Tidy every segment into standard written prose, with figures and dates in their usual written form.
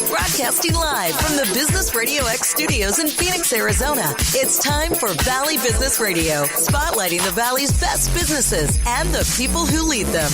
Broadcasting live from the Business Radio X studios in Phoenix, Arizona. It's time for Valley Business Radio, spotlighting the Valley's best businesses and the people who lead them.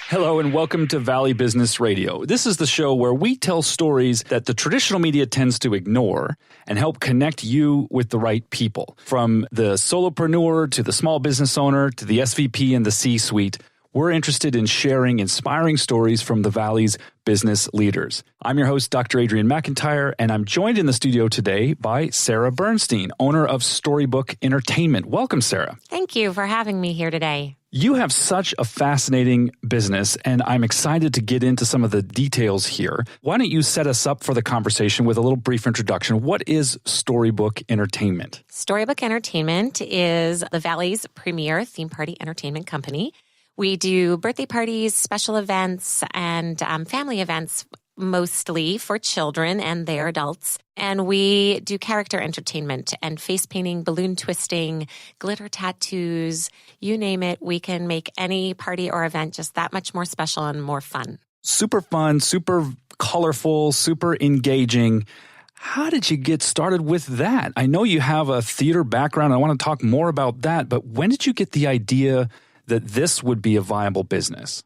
Hello and welcome to Valley Business Radio. This is the show where we tell stories that the traditional media tends to ignore and help connect you with the right people. From the solopreneur to the small business owner to the SVP and the C-suite, we're interested in sharing inspiring stories from the Valley's business leaders. I'm your host, Dr. Adrian McIntyre, and I'm joined in the studio today by Sara Bernstein, owner of Storybook Entertainment. Welcome, Sara. Thank you for having me here today. You have such a fascinating business, and I'm excited to get into some of the details here. Why don't you set us up for the conversation with a little brief introduction? What is Storybook Entertainment? Storybook Entertainment is the Valley's premier theme party entertainment company. We do birthday parties, special events, and family events, mostly for children and their adults. And we do character entertainment and face painting, balloon twisting, glitter tattoos, you name it. We can make any party or event just that much more special and more fun. Super fun, super colorful, super engaging. How did you get started with that? I know you have a theater background. I want to talk more about that. But when did you get the idea that this would be a viable business?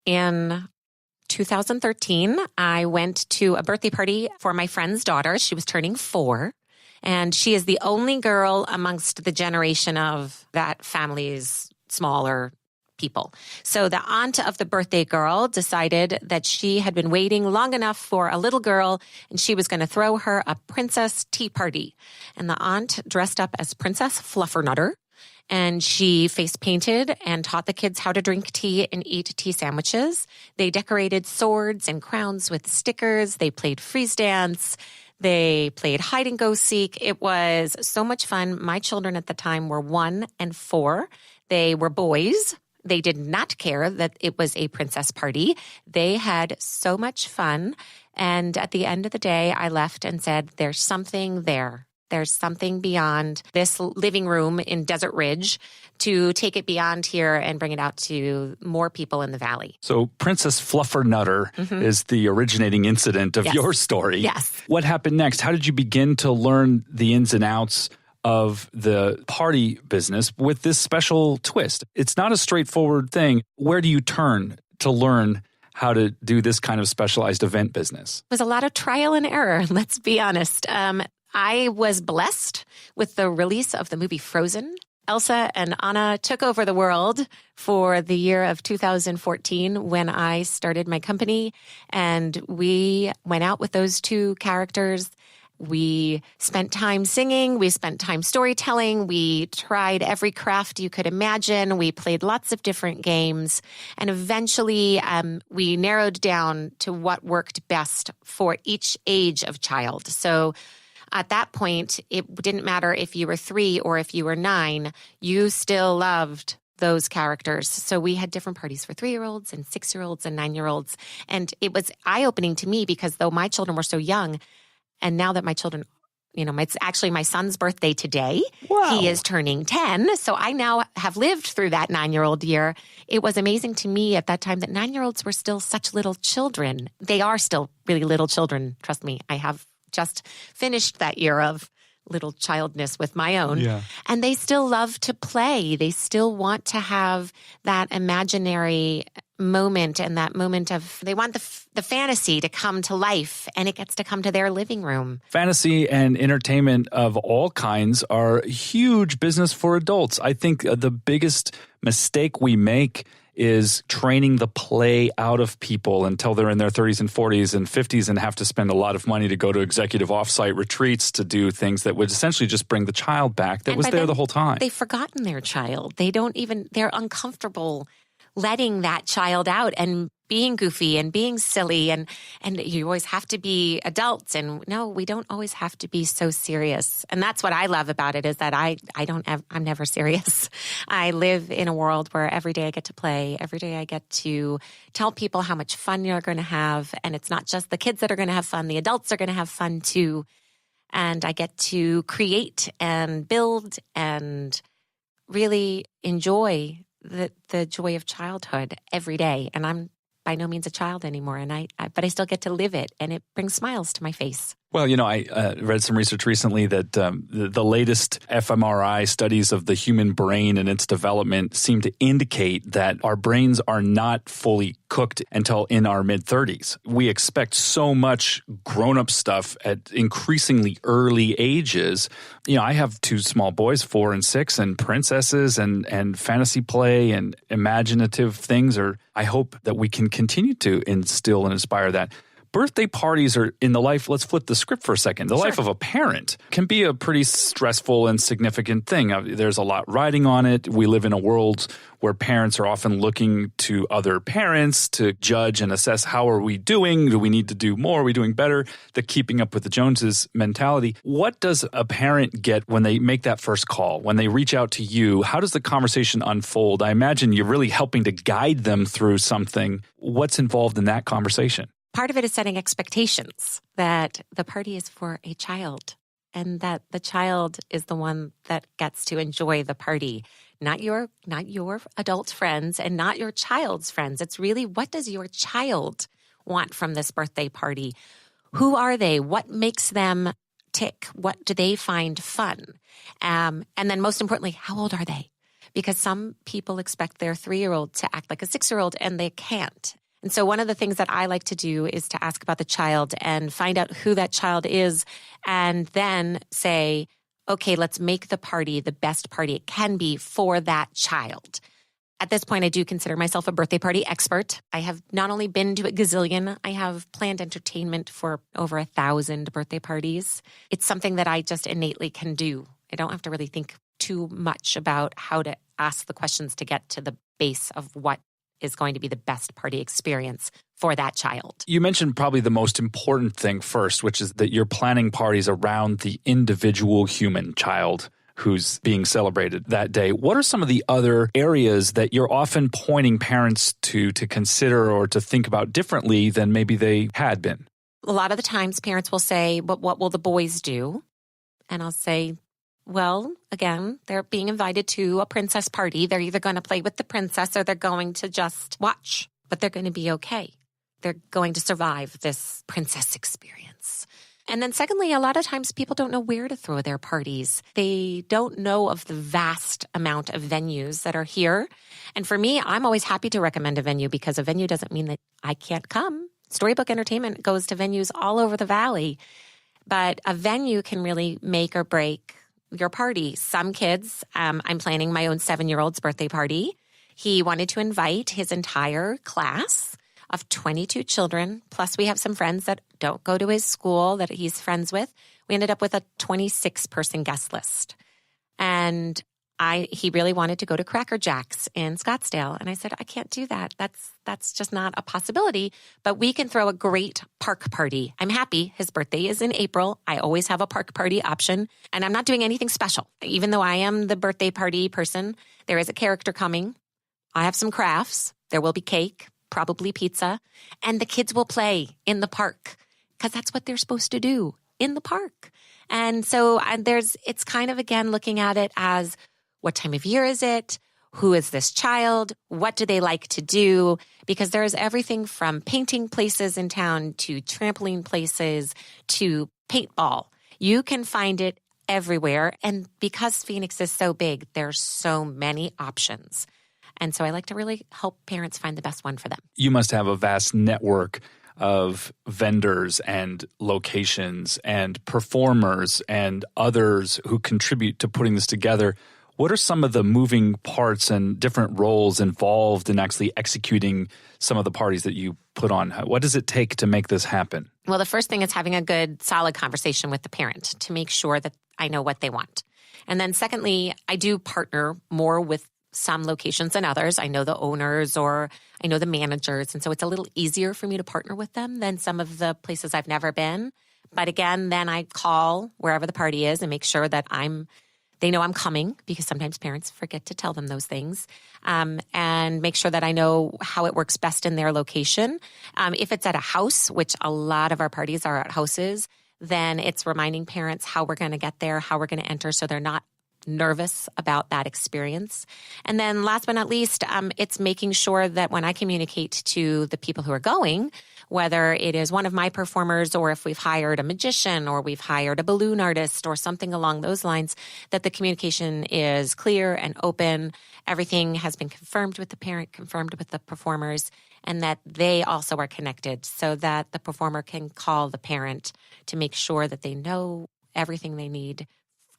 In 2013, I went to a birthday party for my friend's daughter. She was turning 4, and she is the only girl amongst the generation of that family's smaller people. So the aunt of the birthday girl decided that she had been waiting long enough for a little girl, and she was going to throw her a princess tea party. And the aunt dressed up as Princess Fluffernutter. And she face painted and taught the kids how to drink tea and eat tea sandwiches. They decorated swords and crowns with stickers. They played freeze dance. They played hide and go seek. It was so much fun. My children at the time were 1 and 4. They were boys. They did not care that it was a princess party. They had so much fun. And at the end of the day, I left and said, there's something there. There's something beyond this living room in Desert Ridge to take it beyond here and bring it out to more people in the Valley. So Princess Fluffernutter is the originating incident of your story. Yes. What happened next? How did you begin to learn the ins and outs of the party business with this special twist? It's not a straightforward thing. Where do you turn to learn how to do this kind of specialized event business? It was a lot of trial and error, let's be honest. I was blessed with the release of the movie Frozen. Elsa and Anna took over the world for the year of 2014 when I started my company, and we went out with those two characters. We spent time singing. We spent time storytelling. We tried every craft you could imagine. We played lots of different games. And eventually, we narrowed down to what worked best for each age of child. So at that point, it didn't matter if you were 3 or if you were 9, you still loved those characters. So we had different parties for 3-year-olds and 6-year-olds and 9-year-olds. And it was eye-opening to me because though my children were so young, and now that my children, it's actually my son's birthday today. Wow. He is turning 10. So I now have lived through that 9-year-old year. It was amazing to me at that time that 9-year-olds were still such little children. They are still really little children. Trust me, I have just finished that year of little childness with my own. Yeah. And they still love to play. They still want to have that imaginary moment and that moment of, they want the fantasy to come to life, and it gets to come to their living room. Fantasy and entertainment of all kinds are huge business for adults. I think the biggest mistake we make is training the play out of people until they're in their 30s and 40s and 50s and have to spend a lot of money to go to executive offsite retreats to do things that would essentially just bring the child back that was there the whole time. They've forgotten their child. They're uncomfortable letting that child out and being goofy and being silly, and you always have to be adults. And no, we don't always have to be so serious. And that's what I love about it, is that I'm never serious. I live in a world where every day I get to play. Every day I get to tell people how much fun you're going to have. And it's not just the kids that are going to have fun. The adults are going to have fun too. And I get to create and build and really enjoy the joy of childhood every day. And I'm by no means a child anymore, but I still get to live it, and it brings smiles to my face. Well, I read some research recently that the latest fMRI studies of the human brain and its development seem to indicate that our brains are not fully cooked until in our mid-30s. We expect so much grown-up stuff at increasingly early ages. I have 2 small boys, 4 and 6, and princesses and fantasy play and imaginative things. I hope that we can continue to instill and inspire that. Birthday parties are in the life, let's flip the script for a second. The life of a parent can be a pretty stressful and significant thing. There's a lot riding on it. We live in a world where parents are often looking to other parents to judge and assess how are we doing? Do we need to do more? Are we doing better? The keeping up with the Joneses mentality. What does a parent get when they make that first call, when they reach out to you? How does the conversation unfold? I imagine you're really helping to guide them through something. What's involved in that conversation? Part of it is setting expectations that the party is for a child and that the child is the one that gets to enjoy the party, not your adult friends and not your child's friends. It's really, what does your child want from this birthday party? Who are they? What makes them tick? What do they find fun? And then most importantly, how old are they? Because some people expect their 3-year-old to act like a 6-year-old and they can't. And so one of the things that I like to do is to ask about the child and find out who that child is and then say, okay, let's make the party the best party it can be for that child. At this point, I do consider myself a birthday party expert. I have not only been to a gazillion, I have planned entertainment for over 1,000 birthday parties. It's something that I just innately can do. I don't have to really think too much about how to ask the questions to get to the base of what is going to be the best party experience for that child. You mentioned probably the most important thing first, which is that you're planning parties around the individual human child who's being celebrated that day. What are some of the other areas that you're often pointing parents to consider or to think about differently than maybe they had been? A lot of the times parents will say, but what will the boys do? And I'll say, well, again, they're being invited to a princess party. They're either going to play with the princess or they're going to just watch, but they're going to be okay. They're going to survive this princess experience. And then secondly, a lot of times people don't know where to throw their parties. They don't know of the vast amount of venues that are here. And for me, I'm always happy to recommend a venue because a venue doesn't mean that I can't come. Storybook Entertainment goes to venues all over the valley, but a venue can really make or break your party. Some kids, I'm planning my own 7-year-old's birthday party. He wanted to invite his entire class of 22 children, plus we have some friends that don't go to his school that he's friends with. We ended up with a 26-person guest list. And he really wanted to go to Cracker Jack's in Scottsdale. And I said, I can't do that. That's just not a possibility. But we can throw a great park party. I'm happy. His birthday is in April. I always have a park party option. And I'm not doing anything special. Even though I am the birthday party person, there is a character coming. I have some crafts. There will be cake, probably pizza. And the kids will play in the park because that's what they're supposed to do, in the park. And so it's kind of, again, looking at it as, what time of year is it? Who is this child? What do they like to do? Because there is everything from painting places in town to trampoline places to paintball. You can find it everywhere. And because Phoenix is so big, there's so many options. And so I like to really help parents find the best one for them. You must have a vast network of vendors and locations and performers and others who contribute to putting this together. What are some of the moving parts and different roles involved in actually executing some of the parties that you put on? What does it take to make this happen? Well, the first thing is having a good, solid conversation with the parent to make sure that I know what they want. And then secondly, I do partner more with some locations than others. I know the owners or I know the managers. And so it's a little easier for me to partner with them than some of the places I've never been. But again, then I call wherever the party is and make sure that they know I'm coming, because sometimes parents forget to tell them those things, and make sure that I know how it works best in their location. If it's at a house, which a lot of our parties are at houses, then it's reminding parents how we're going to get there, how we're going to enter, so they're not nervous about that experience. And then last but not least, it's making sure that when I communicate to the people who are going, whether it is one of my performers or if we've hired a magician or we've hired a balloon artist or something along those lines, that the communication is clear and open. Everything has been confirmed with the parent, confirmed with the performers, and that they also are connected so that the performer can call the parent to make sure that they know everything they need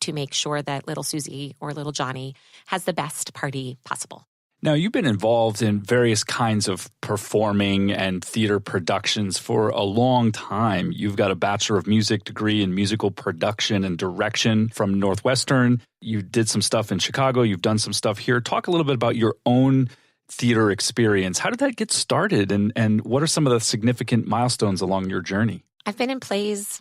to make sure that little Susie or little Johnny has the best party possible. Now, you've been involved in various kinds of performing and theater productions for a long time. You've got a Bachelor of Music degree in musical production and direction from Northwestern. You did some stuff in Chicago. You've done some stuff here. Talk a little bit about your own theater experience. How did that get started, and what are some of the significant milestones along your journey? I've been in plays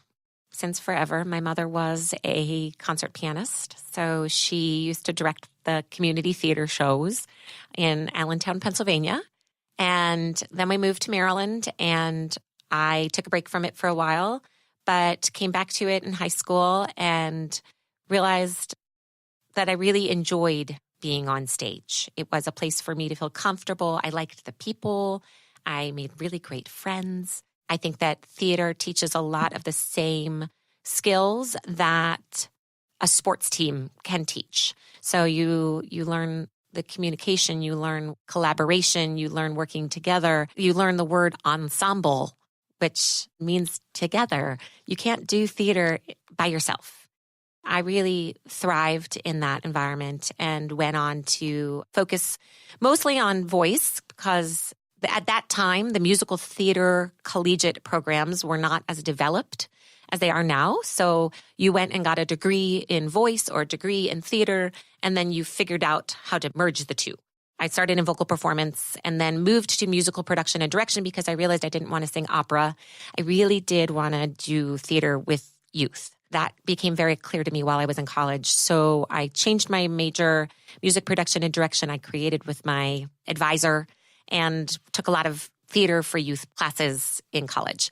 since forever. My mother was a concert pianist, so she used to direct the community theater shows in Allentown, Pennsylvania. And then we moved to Maryland, and I took a break from it for a while, but came back to it in high school and realized that I really enjoyed being on stage. It was a place for me to feel comfortable. I liked the people. I made really great friends. I think that theater teaches a lot of the same skills that a sports team can teach. So you learn the communication, you learn collaboration, you learn working together, you learn the word ensemble, which means together. You can't do theater by yourself. I really thrived in that environment and went on to focus mostly on voice because at that time, the musical theater collegiate programs were not as developed as they are now. So you went and got a degree in voice or a degree in theater, and then you figured out how to merge the two. I started in vocal performance and then moved to musical production and direction because I realized I didn't want to sing opera. I really did want to do theater with youth. That became very clear to me while I was in college. So I changed my major, music production and direction. I created with my advisor and took a lot of theater for youth classes in college.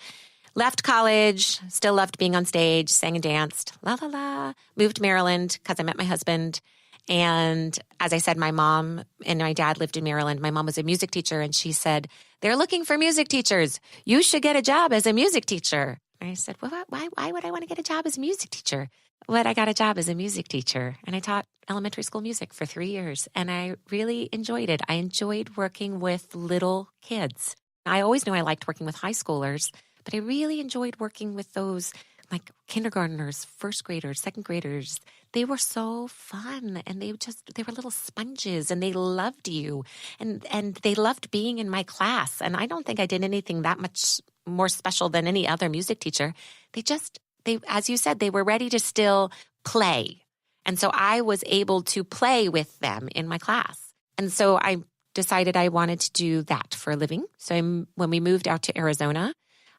Left college, still loved being on stage, sang and danced, la, la, la. Moved to Maryland because I met my husband. And as I said, my mom and my dad lived in Maryland. My mom was a music teacher, and she said, they're looking for music teachers. You should get a job as a music teacher. And I said, well, why would I want to get a job as a music teacher? Well, I got a job as a music teacher, and I taught elementary school music for 3 years, and I really enjoyed it. I enjoyed working with little kids. I always knew I liked working with high schoolers, but I really enjoyed working with those like kindergartners, first graders, second graders. They were so fun, and they were little sponges, and they loved you, and they loved being in my class. And I don't think I did anything that much more special than any other music teacher. They, as you said, they were ready to still play. And so I was able to play with them in my class. And so I decided I wanted to do that for a living. So when we moved out to Arizona,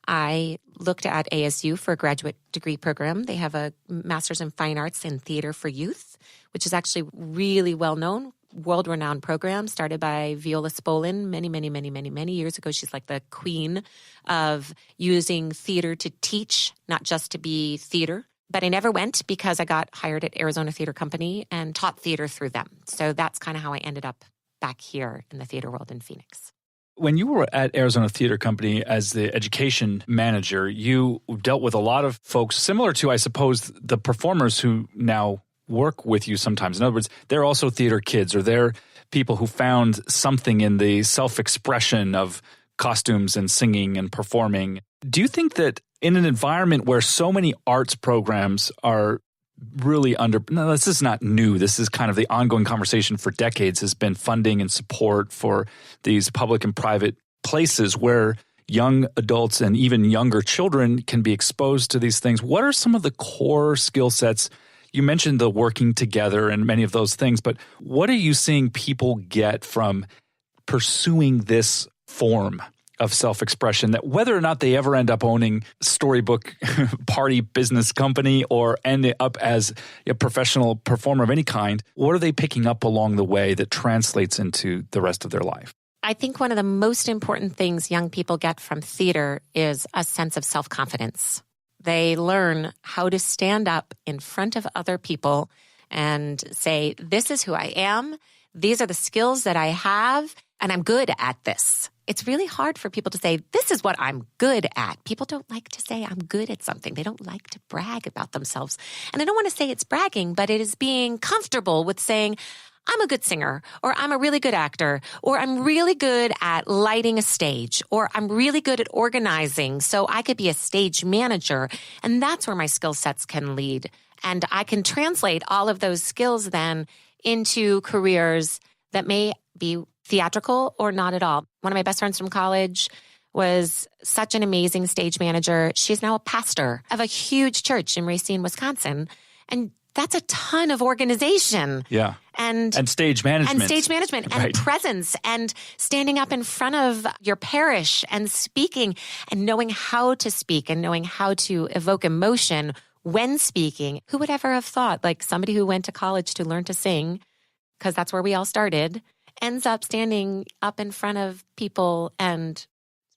I looked at ASU for a graduate degree program. They have a Master's in Fine Arts in Theater for Youth, which is actually really well-known, world-renowned program started by Viola Spolin many years ago. She's like the queen of using theater to teach, not just to be theater. But I never went because I got hired at Arizona Theater Company and taught theater through them. So that's kind of how I ended up back here in the theater world in Phoenix. When you were at Arizona Theater Company as the education manager, you dealt with a lot of folks similar to, I suppose, the performers who now work with you sometimes. In other words, they're also theater kids, or they're people who found something in the self-expression of costumes and singing and performing. Do you think that in an environment where so many arts programs are really this is not new. This is kind of the ongoing conversation for decades, has been funding and support for these public and private places where young adults and even younger children can be exposed to these things. What are some of the core skill sets? You mentioned the working together and many of those things, but what are you seeing people get from pursuing this form of self-expression, that whether or not they ever end up owning Storybook party business company or end up as a professional performer of any kind, what are they picking up along the way that translates into the rest of their life? I think one of the most important things young people get from theater is a sense of self-confidence. They learn how to stand up in front of other people and say, this is who I am. These are the skills that I have, and I'm good at this. It's really hard for people to say, this is what I'm good at. People don't like to say I'm good at something. They don't like to brag about themselves. And I don't want to say it's bragging, but it is being comfortable with saying, I'm a good singer, or I'm a really good actor, or I'm really good at lighting a stage, or I'm really good at organizing, so I could be a stage manager. And that's where my skill sets can lead. And I can translate all of those skills then into careers that may be theatrical or not at all. One of my best friends from college was such an amazing stage manager. She's now a pastor of a huge church in Racine, Wisconsin. And that's a ton of organization. Yeah. And stage management. And stage management right. and presence and standing up in front of your parish and speaking and knowing how to speak and knowing how to evoke emotion when speaking. Who would ever have thought, like somebody who went to college to learn to sing, because that's where we all started, ends up standing up in front of people and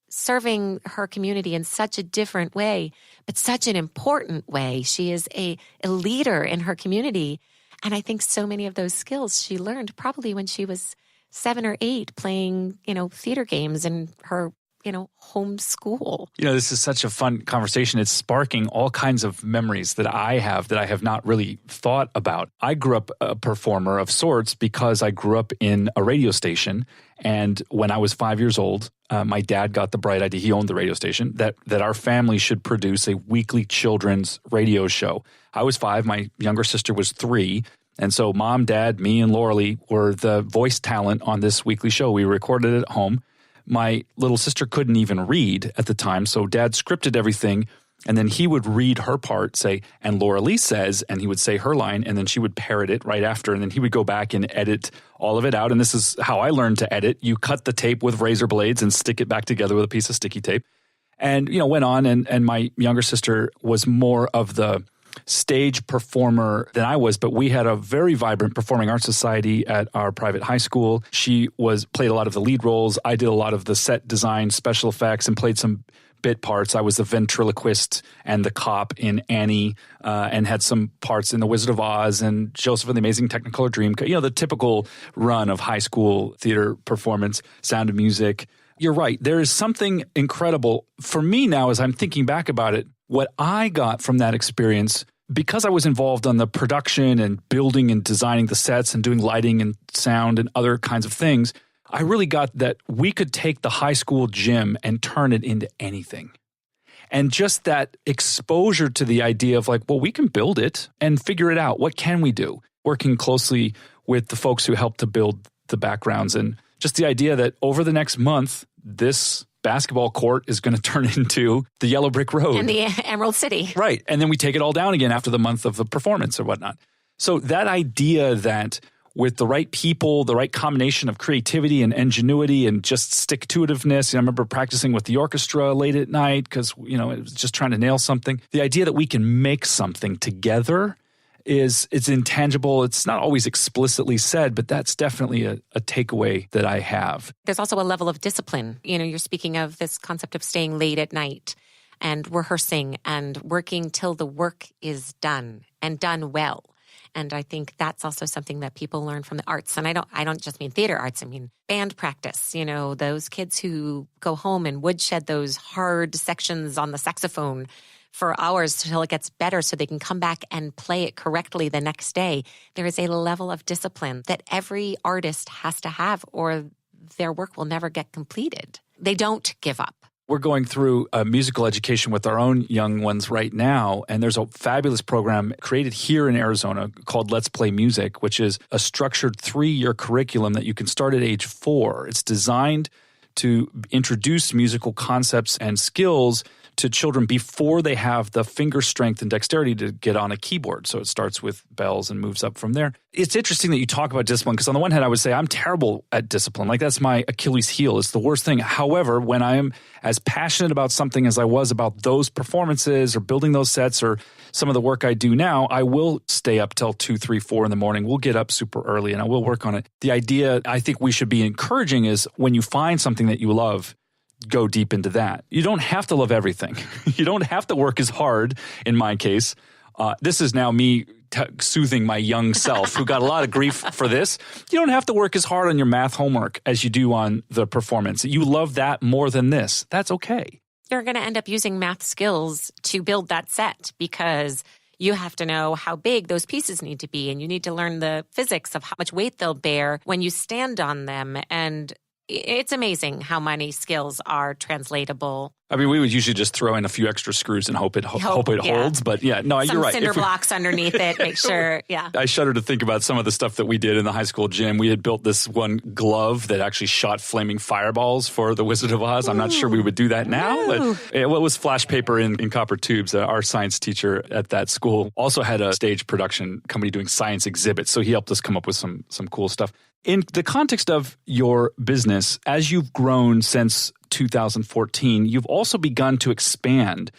serving her community in such a different way, but such an important way. She is a leader in her community. And I think so many of those skills she learned probably when she was 7 or 8 playing, theater games in her, home school. This is such a fun conversation. It's sparking all kinds of memories that I have not really thought about. I grew up a performer of sorts because I grew up in a radio station. And when I was 5 years old, my dad got the bright idea, he owned the radio station, that our family should produce a weekly children's radio show. I was 5, my younger sister was 3. And so Mom, Dad, me, and Lauralee were the voice talent on this weekly show. We recorded it at home. My little sister couldn't even read at the time, so Dad scripted everything, and then he would read her part, say, and Lauralee says, and he would say her line, and then she would parrot it right after, and then he would go back and edit all of it out. And this is how I learned to edit. You cut the tape with razor blades and stick it back together with a piece of sticky tape. And, went on, and my younger sister was more of the stage performer than I was, but we had a very vibrant performing arts society at our private high school. She played a lot of the lead roles. I did a lot of the set design, special effects, and played some bit parts. I was the ventriloquist and the cop in Annie, and had some parts in The Wizard of Oz and Joseph and the Amazing Technicolor Dreamcoat. The typical run of high school theater performance, Sound of Music. You're right. There is something incredible for me now as I'm thinking back about it. What I got from that experience, because I was involved on the production and building and designing the sets and doing lighting and sound and other kinds of things, I really got that we could take the high school gym and turn it into anything. And just that exposure to the idea of we can build it and figure it out. What can we do? Working closely with the folks who helped to build the backgrounds, and just the idea that over the next month, this basketball court is going to turn into the Yellow Brick Road. And the Emerald City. Right. And then we take it all down again after the month of the performance or whatnot. So that idea that with the right people, the right combination of creativity and ingenuity and just stick-to-itiveness, I remember practicing with the orchestra late at night because, it was just trying to nail something. The idea that we can make something together it's intangible. It's not always explicitly said, but that's definitely a takeaway that I have. There's also a level of discipline. You're speaking of this concept of staying late at night and rehearsing and working till the work is done and done well. And I think that's also something that people learn from the arts. And I don't just mean theater arts. I mean band practice. Those kids who go home and woodshed those hard sections on the saxophone for hours till it gets better so they can come back and play it correctly the next day. There is a level of discipline that every artist has to have or their work will never get completed. They don't give up. We're going through a musical education with our own young ones right now, and there's a fabulous program created here in Arizona called Let's Play Music, which is a structured 3-year curriculum that you can start at age 4. It's designed to introduce musical concepts and skills to children before they have the finger strength and dexterity to get on a keyboard. So it starts with bells and moves up from there. It's interesting that you talk about discipline because on the one hand, I would say I'm terrible at discipline. That's my Achilles heel. It's the worst thing. However, when I am as passionate about something as I was about those performances or building those sets or some of the work I do now, I will stay up till 2, 3, 4 in the morning. We'll get up super early and I will work on it. The idea I think we should be encouraging is when you find something that you love, go deep into that. You don't have to love everything. You don't have to work as hard, in my case, This is now me soothing my young self who got a lot of grief for this. You don't have to work as hard on your math homework as you do on the performance. You love that more than this. That's okay. You're going to end up using math skills to build that set because you have to know how big those pieces need to be, and you need to learn the physics of how much weight they'll bear when you stand on them. And it's amazing how many skills are translatable. I mean, we would usually just throw in a few extra screws and hope it holds. But yeah, no, you're right. Some cinder blocks underneath it, make sure, yeah. I shudder to think about some of the stuff that we did in the high school gym. We had built this one glove that actually shot flaming fireballs for the Wizard of Oz. I'm not sure we would do that now, but it was flash paper in copper tubes. Our science teacher at that school also had a stage production company doing science exhibits, so he helped us come up with some cool stuff. In the context of your business, as you've grown since 2014, you've also begun to expand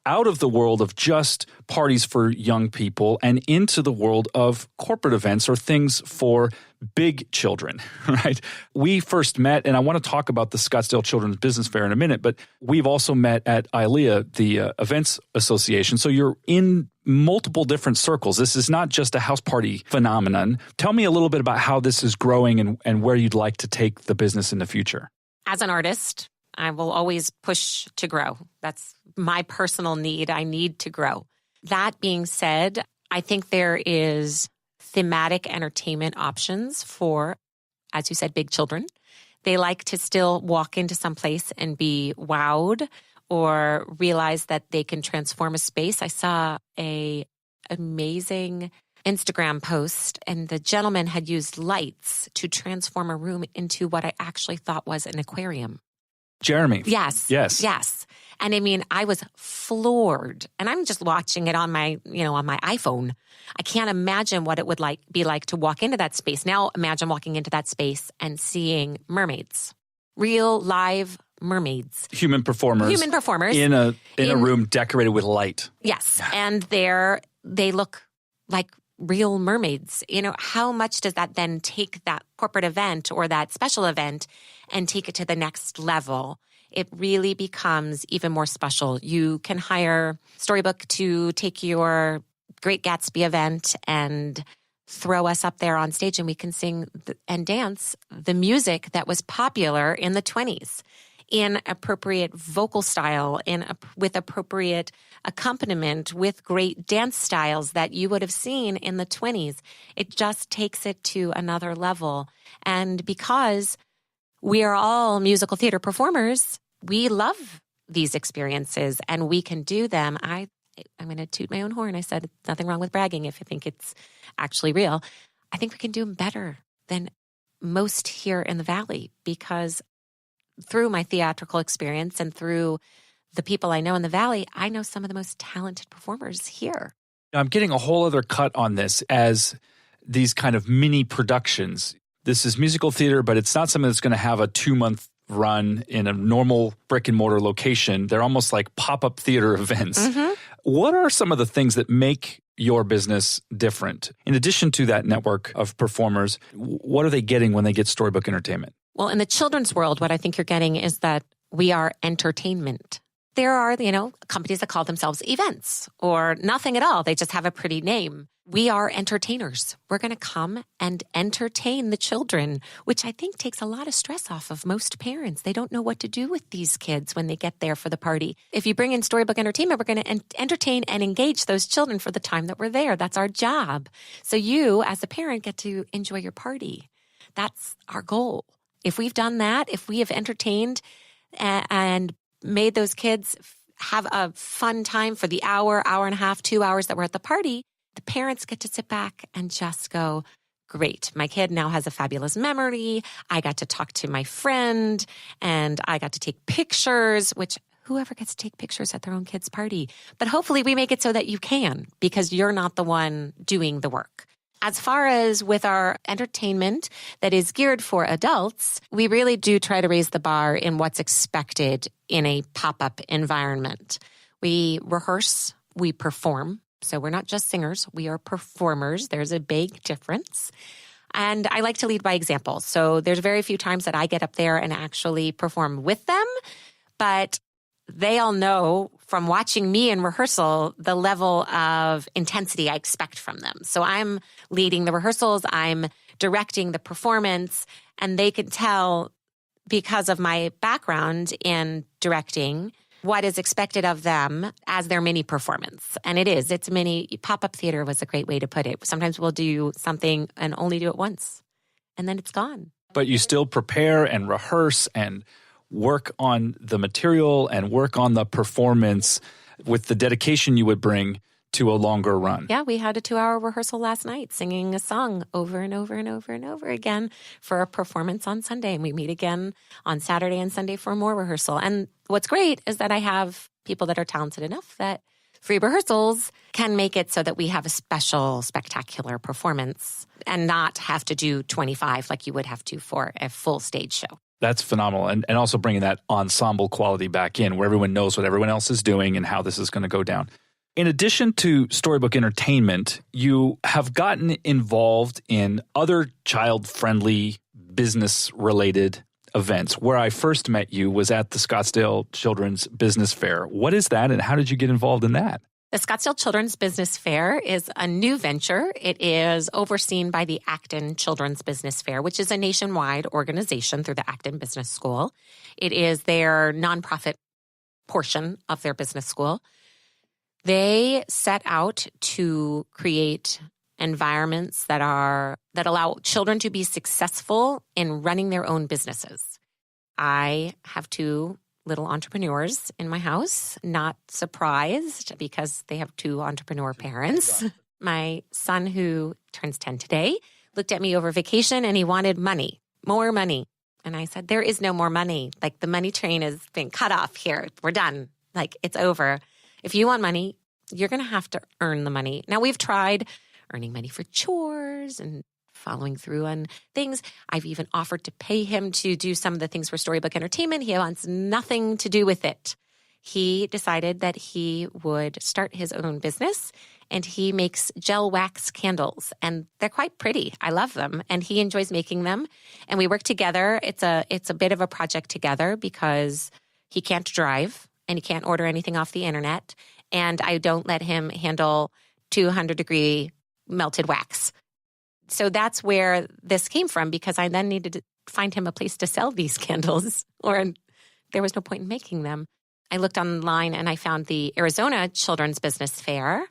out of the world of just parties for young people and into the world of corporate events or things for big children, right? We first met, and I want to talk about the Scottsdale Children's Business Fair in a minute, but we've also met at ILEA, the Events Association. So you're in multiple different circles. This is not just a house party phenomenon. Tell me a little bit about how this is growing and where you'd like to take the business in the future. As an artist, I will always push to grow. That's my personal need. I need to grow. That being said, I think there is thematic entertainment options for, as you said, big children. They like to still walk into some place and be wowed or realize that they can transform a space. I saw an amazing Instagram post, and the gentleman had used lights to transform a room into what I actually thought was an aquarium. Jeremy. Yes. And I mean, I was floored, and I'm just watching it on my iPhone. I can't imagine what it would be like to walk into that space. Now imagine walking into that space and seeing mermaids, real live mermaids. Human performers. In a room decorated with light. Yes. And they look like real mermaids. You know, how much does that then take that corporate event or that special event and take it to the next level? It really becomes even more special. You can hire Storybook to take your Great Gatsby event and throw us up there on stage, and we can sing and dance the music that was popular in the 20s in appropriate vocal style, with appropriate accompaniment, with great dance styles that you would have seen in the 20s. It just takes it to another level. And because we are all musical theater performers, we love these experiences and we can do them. I'm going to toot my own horn. I said, nothing wrong with bragging if you think it's actually real. I think we can do them better than most here in the Valley, because through my theatrical experience and through the people I know in the Valley, I know some of the most talented performers here. I'm getting a whole other cut on this as these kind of mini productions. This is musical theater, but it's not something that's going to have a 2-month run in a normal brick and mortar location. They're almost like pop-up theater events. Mm-hmm. What are some of the things that make your business different? In addition to that network of performers, what are they getting when they get Storybook Entertainment? Well, in the children's world, what I think you're getting is that we are entertainment. There are, companies that call themselves events or nothing at all. They just have a pretty name. We are entertainers. We're going to come and entertain the children, which I think takes a lot of stress off of most parents. They don't know what to do with these kids when they get there for the party. If you bring in Storybook Entertainment, we're going to entertain and engage those children for the time that we're there. That's our job. So you, as a parent, get to enjoy your party. That's our goal. If we've done that, if we have entertained and made those kids have a fun time for the hour and a half, 2 hours that we're at the party, the parents get to sit back and just go, great, my kid now has a fabulous memory. I got to talk to my friend and I got to take pictures, which whoever gets to take pictures at their own kid's party. But hopefully we make it so that you can, because you're not the one doing the work. As far as with our entertainment that is geared for adults, we really do try to raise the bar in what's expected in a pop-up environment. We rehearse, we perform. So we're not just singers, we are performers. There's a big difference. And I like to lead by example. So there's very few times that I get up there and actually perform with them, but they all know from watching me in rehearsal, the level of intensity I expect from them. So I'm leading the rehearsals, I'm directing the performance, and they could tell because of my background in directing what is expected of them as their mini performance. And it's mini. Pop-up theater was a great way to put it. Sometimes we'll do something and only do it once, and then it's gone. But you still prepare and rehearse and work on the material and work on the performance with the dedication you would bring to a longer run. Yeah, we had a 2-hour rehearsal last night, singing a song over and over and over and over again for a performance on Sunday. And we meet again on Saturday and Sunday for more rehearsal. And what's great is that I have people that are talented enough that free rehearsals can make it so that we have a special, spectacular performance and not have to do 25 like you would have to for a full stage show. That's phenomenal. And also bringing that ensemble quality back in where everyone knows what everyone else is doing and how this is going to go down. In addition to Storybook Entertainment, you have gotten involved in other child-friendly, business-related events. Where I first met you was at the Scottsdale Children's Business Fair. What is that, and how did you get involved in that? The Scottsdale Children's Business Fair is a new venture. It is overseen by the Acton Children's Business Fair, which is a nationwide organization through the Acton Business School. It is their nonprofit portion of their business school. They set out to create environments that allow children to be successful in running their own businesses. I have 2 little entrepreneurs in my house, not surprised because they have 2 entrepreneur parents. My son, who turns 10 today, looked at me over vacation and he wanted money, more money. And I said, there is no more money. Like, the money train has been cut off here. We're done. Like, it's over. If you want money, you're going to have to earn the money. Now, we've tried earning money for chores and following through on things. I've even offered to pay him to do some of the things for Storybook Entertainment. He wants nothing to do with it. He decided that he would start his own business, and he makes gel wax candles, and they're quite pretty. I love them, and he enjoys making them, and we work together. It's a bit of a project together because he can't drive and he can't order anything off the internet, and I don't let him handle 200-degree melted wax. So that's where this came from, because I then needed to find him a place to sell these candles, or there was no point in making them. I looked online and I found the Arizona Children's Business Fair,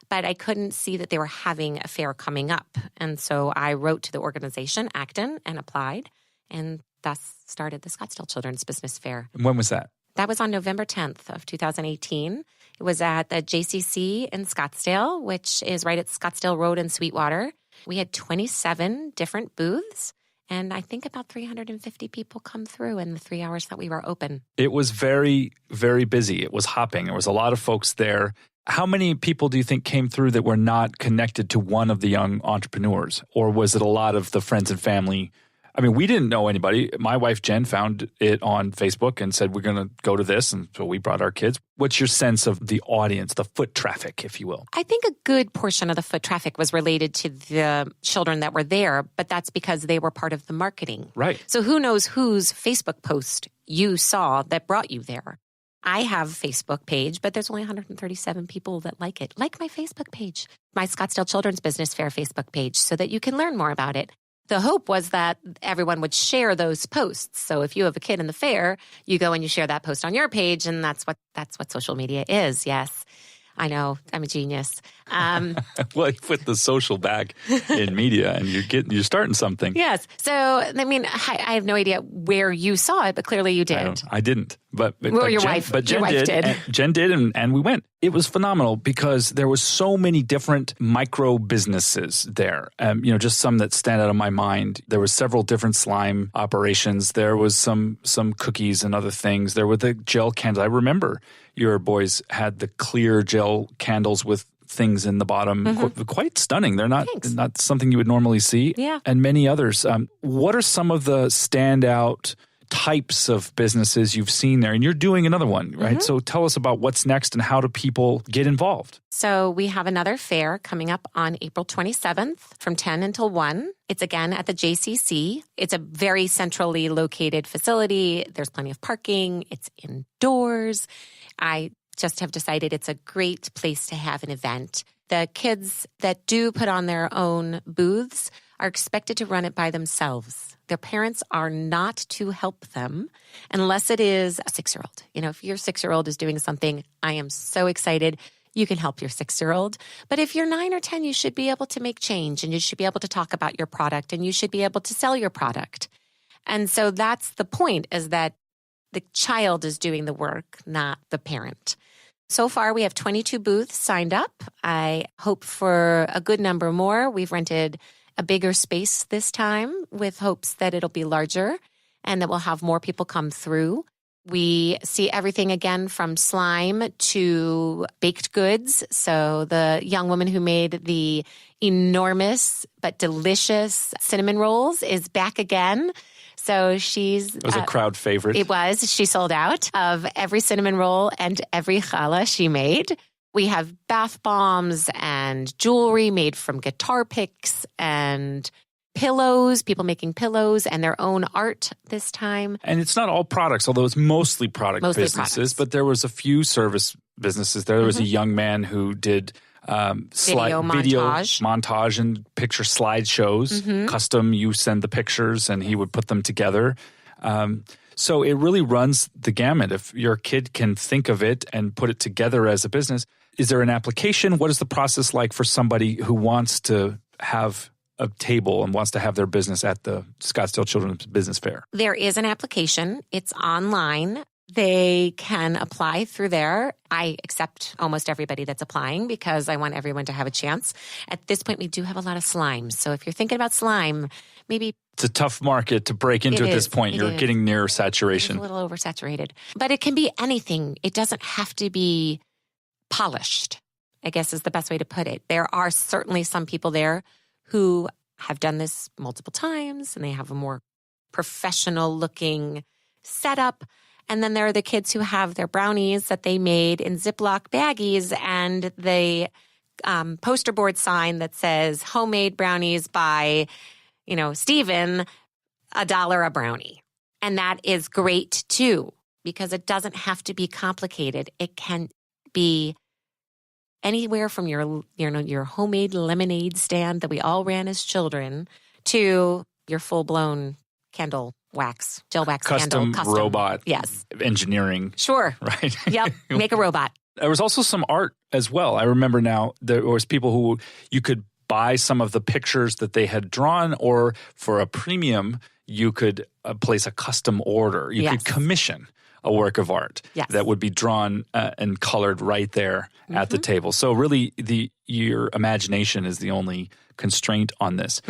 but I couldn't see that they were having a fair coming up. And so I wrote to the organization, Acton, and applied, and thus started the Scottsdale Children's Business Fair. When was that? That was on November 10th of 2018. It was at the JCC in Scottsdale, which is right at Scottsdale Road in Sweetwater. We had 27 different booths, and I think about 350 people come through in the 3 hours that we were open. It was very, very busy. It was hopping. There was a lot of folks there. How many people do you think came through that were not connected to one of the young entrepreneurs? Or was it a lot of the friends and family? I mean, we didn't know anybody. My wife, Jen, found it on Facebook and said, we're going to go to this. And so we brought our kids. What's your sense of the audience, the foot traffic, if you will? I think a good portion of the foot traffic was related to the children that were there, but that's because they were part of the marketing. Right. So who knows whose Facebook post you saw that brought you there? I have a Facebook page, but there's only 137 people that like it. Like my Facebook page, my Scottsdale Children's Business Fair Facebook page, so that you can learn more about it. The hope was that everyone would share those posts. So if you have a kid in the fair, you go and you share that post on your page, and that's what social media is. Yes, I know, I'm a genius. Well, you put the social back in media, and you're starting something. Yes. So I mean, I have no idea where you saw it, but clearly you did. I didn't. But your Jen, wife. But Jen your wife did. Jen did, and we went. It was phenomenal because there was so many different micro businesses there. Just some that stand out of my mind. There was several different slime operations. There was some cookies and other things. There were the gel candles. I remember your boys had the clear gel candles with things in the bottom. Mm-hmm. Quite stunning. They're not something you would normally see. Yeah. And many others. What are some of the standout types of businesses you've seen there? And you're doing another one, right? Mm-hmm. So tell us about what's next and how do people get involved? So we have another fair coming up on April 27th from 10 until 1. It's again at the JCC. It's a very centrally located facility. There's plenty of parking. It's indoors. I just have decided it's a great place to have an event. The kids that do put on their own booths are expected to run it by themselves. Their parents are not to help them unless it is a 6-year-old. If your 6-year-old is doing something, I am so excited. You can help your 6-year-old. But if you're 9 or 10, you should be able to make change, and you should be able to talk about your product, and you should be able to sell your product. And so that's the point, is that the child is doing the work, not the parent. So far, we have 22 booths signed up. I hope for a good number more. We've rented a bigger space this time with hopes that it'll be larger and that we'll have more people come through. We see everything again from slime to baked goods. So the young woman who made the enormous but delicious cinnamon rolls is back again. So it was a crowd favorite. It was. She sold out of every cinnamon roll and every challah she made. We have bath bombs and jewelry made from guitar picks and pillows, people making pillows and their own art this time. And it's not all products, although it's mostly product businesses, but there was a few service businesses. There was a young man who did video montage and picture slideshows, custom. You send the pictures and he would put them together. So it really runs the gamut. If your kid can think of it and put it together as a business, is there an application? What is the process like for somebody who wants to have a table and wants to have their business at the Scottsdale Children's Business Fair? There is an application. It's online. They can apply through there. I accept almost everybody that's applying because I want everyone to have a chance. At this point, we do have a lot of slime. So if you're thinking about slime, maybe... It's a tough market to break into at this point. You're getting near saturation. It's a little oversaturated. But it can be anything. It doesn't have to be polished, I guess is the best way to put it. There are certainly some people there who have done this multiple times and they have a more professional looking setup. And then there are the kids who have their brownies that they made in Ziploc baggies and the poster board sign that says homemade brownies by, Stephen, $1 a brownie. And that is great too, because it doesn't have to be complicated. It can be anywhere from your homemade lemonade stand that we all ran as children to your full-blown candle wax, gel wax candle. Custom robot yes. engineering. Sure. Right. Yep. Make a robot. There was also some art as well. I remember now there was people who you could buy some of the pictures that they had drawn, or for a premium, you could place a custom order. You could commission a work of art that would be drawn and colored right there at the table. So really, your imagination is the only constraint on this.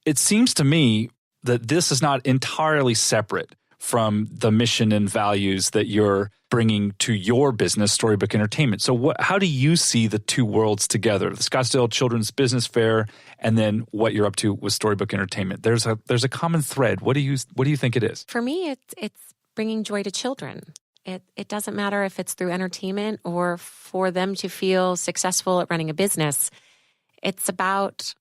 It seems to me that this is not entirely separate from the mission and values that you're bringing to your business, Storybook Entertainment. So how do you see the two worlds together, the Scottsdale Children's Business Fair and then what you're up to with Storybook Entertainment? There's a common thread. What do you think it is? For me, it's bringing joy to children. It doesn't matter if it's through entertainment or for them to feel successful at running a business. It's about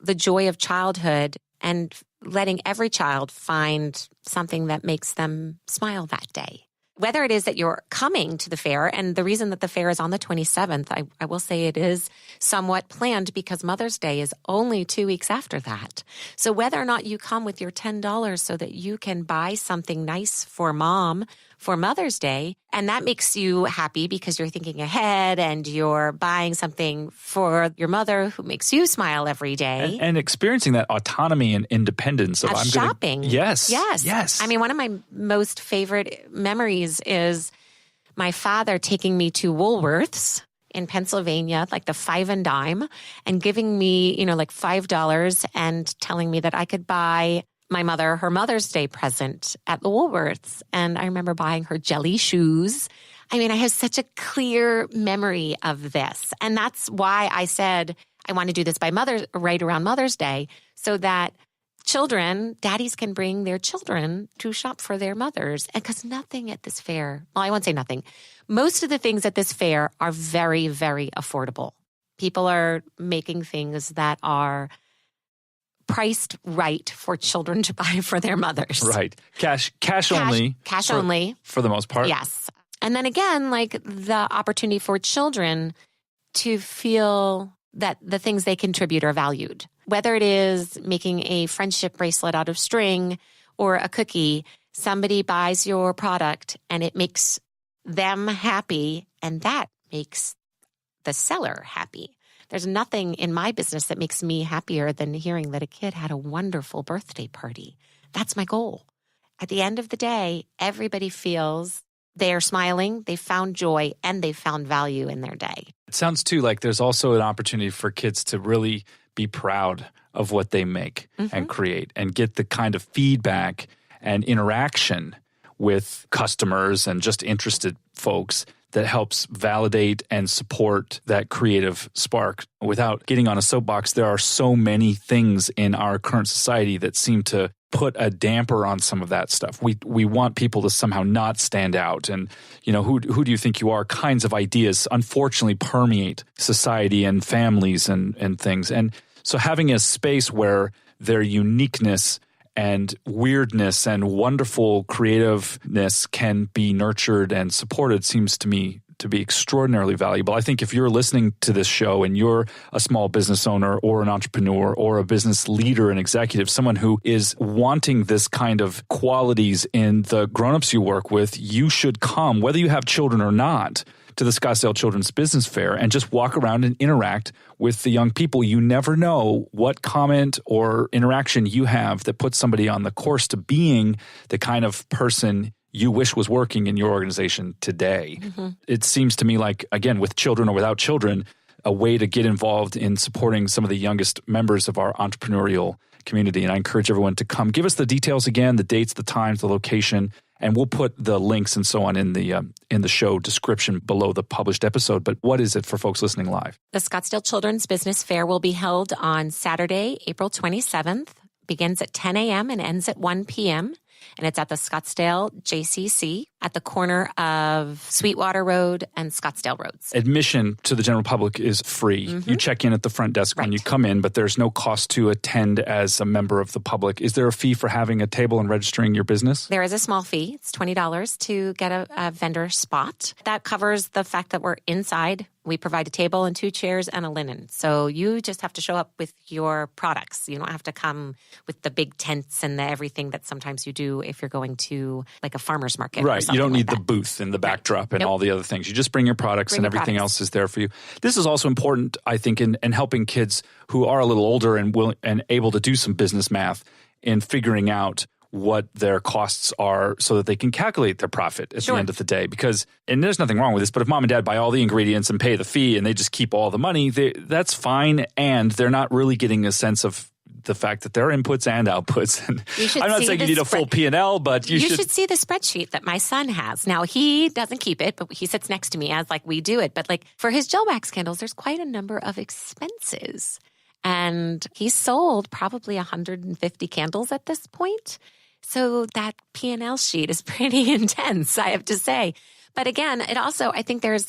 the joy of childhood and letting every child find something that makes them smile that day. Whether it is that you're coming to the fair, and the reason that the fair is on the 27th, I will say it is somewhat planned because Mother's Day is only 2 weeks after that. So whether or not you come with your $10 so that you can buy something nice for mom for Mother's Day, and that makes you happy because you're thinking ahead and you're buying something for your mother who makes you smile every day. And experiencing that autonomy and independence of shopping. Yes. I mean, one of my most favorite memories is my father taking me to Woolworths in Pennsylvania, like the 5 and dime, and giving me, like $5 and telling me that I could buy my mother her Mother's Day present at the Woolworths. And I remember buying her jelly shoes. I mean, I have such a clear memory of this. And that's why I said I want to do this right around Mother's Day, so that daddies can bring their children to shop for their mothers. And because nothing at this fair, well, I won't say nothing. Most of the things at this fair are very, very affordable. People are making things that are priced right for children to buy for their mothers. Right. Cash only. Cash only. For the most part. Yes. And then again, like the opportunity for children to feel that the things they contribute are valued. Whether it is making a friendship bracelet out of string or a cookie, somebody buys your product and it makes them happy, and that makes the seller happy. There's nothing in my business that makes me happier than hearing that a kid had a wonderful birthday party. That's my goal. At the end of the day, everybody feels they are smiling, they found joy, and they found value in their day. It sounds too like there's also an opportunity for kids to really be proud of what they make and create and get the kind of feedback and interaction with customers and just interested folks that helps validate and support that creative spark. Without getting on a soapbox, there are so many things in our current society that seem to put a damper on some of that stuff. We want people to somehow not stand out. And, who do you think you are? Kinds of ideas, unfortunately, permeate society and families and things. And so having a space where their uniqueness and weirdness and wonderful creativeness can be nurtured and supported seems to me to be extraordinarily valuable. I think if you're listening to this show and you're a small business owner or an entrepreneur or a business leader and executive, someone who is wanting this kind of qualities in the grownups you work with, you should come, whether you have children or not, to the Scottsdale Children's Business Fair and just walk around and interact with the young people. You never know what comment or interaction you have that puts somebody on the course to being the kind of person you wish was working in your organization today. It seems to me like, again, with children or without children, a way to get involved in supporting some of the youngest members of our entrepreneurial community. And I encourage everyone to come. Give us the details again, the dates, the times, the location, and we'll put the links and so on in the show description below the published episode. But what is it for folks listening live? The Scottsdale Children's Business Fair will be held on Saturday, April 27th. Begins at 10 a.m. and ends at 1 p.m. And it's at the Scottsdale JCC at the corner of Sweetwater Road and Scottsdale Roads. Admission to the general public is free. You check in at the front desk when you come in, but there's no cost to attend as a member of the public. Is there a fee for having a table and registering your business? There is a small fee. It's $20 to get a vendor spot. That covers the fact that we're inside. We provide a table and 2 chairs and a linen. So you just have to show up with your products. You don't have to come with the big tents and everything that sometimes you do if you're going to like a farmer's market. Right. You don't need the booth and the backdrop and all the other things. You just bring your products and everything else is there for you. This is also important, I think, in helping kids who are a little older and able to do some business math in figuring out what their costs are so that they can calculate their profit at the end of the day. Because, and there's nothing wrong with this, but if mom and dad buy all the ingredients and pay the fee and they just keep all the money, that's fine. And they're not really getting a sense of the fact that there are inputs and outputs. And I'm not saying you need a full P&L, but you should see the spreadsheet that my son has. Now, he doesn't keep it, but he sits next to me as like we do it. But like for his gel wax candles, there's quite a number of expenses. And he sold probably 150 candles at this point. So that P&L sheet is pretty intense, I have to say. But again, it also, I think there's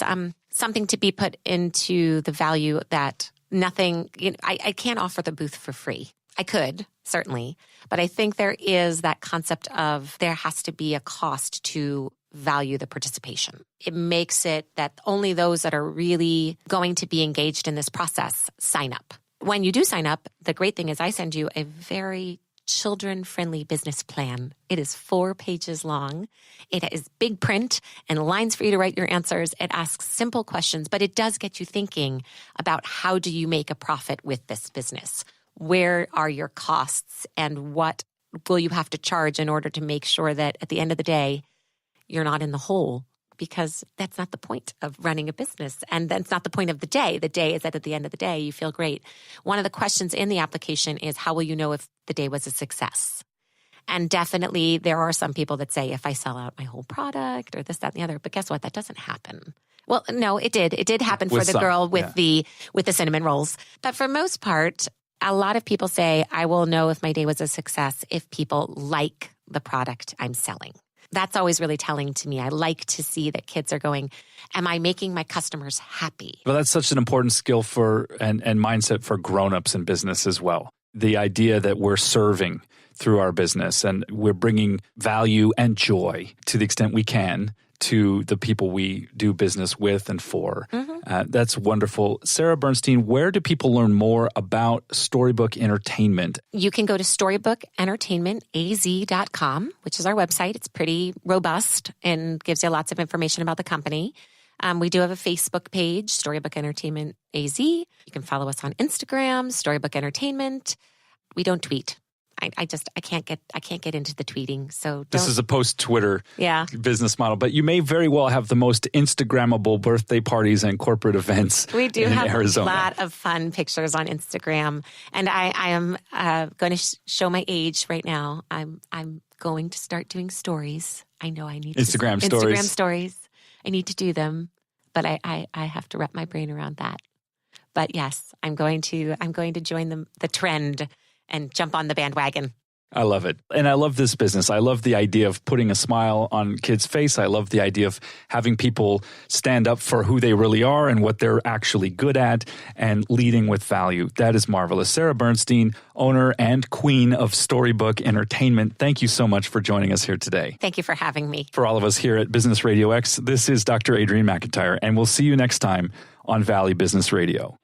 something to be put into the value that nothing, I can't offer the booth for free. I could, certainly. But I think there is that concept of there has to be a cost to value the participation. It makes it that only those that are really going to be engaged in this process sign up. When you do sign up, the great thing is I send you a very children-friendly business plan. It is 4 pages long. It is big print and lines for you to write your answers. It asks simple questions, but it does get you thinking about how do you make a profit with this business? Where are your costs and what will you have to charge in order to make sure that at the end of the day, you're not in the hole? Because that's not the point of running a business. And that's not the point of the day. The day is that at the end of the day, you feel great. One of the questions in the application is, how will you know if the day was a success? And definitely there are some people that say, if I sell out my whole product or this, that, and the other. But guess what? That doesn't happen. Well, no, it did. It did happen for the girl with the cinnamon rolls. But for most part, a lot of people say, I will know if my day was a success if people like the product I'm selling. That's always really telling to me. I like to see that kids are going, am I making my customers happy? Well, that's such an important skill for and mindset for grown-ups in business as well. The idea that we're serving through our business and we're bringing value and joy to the extent we can to the people we do business with and for. That's wonderful. Sara Bernstein, where do people learn more about Storybook Entertainment? You can go to storybookentertainmentaz.com, which is our website. It's pretty robust and gives you lots of information about the company. We do have a Facebook page, Storybook Entertainment AZ. You can follow us on Instagram, Storybook Entertainment. We don't tweet. I can't get into the tweeting. So this is a post-Twitter business model, but you may very well have the most Instagrammable birthday parties and corporate events. We do in have Arizona. A lot of fun pictures on Instagram, and I am going to show my age right now. I'm going to start doing stories. I know I need Instagram stories. I need to do them, but I have to wrap my brain around that. But yes, I'm going to join the trend and jump on the bandwagon. I love it. And I love this business. I love the idea of putting a smile on kids' face. I love the idea of having people stand up for who they really are and what they're actually good at and leading with value. That is marvelous. Sara Bernstein, owner and queen of Storybook Entertainment. Thank you so much for joining us here today. Thank you for having me. For all of us here at Business Radio X, this is Dr. Adrienne McIntyre, and we'll see you next time on Valley Business Radio.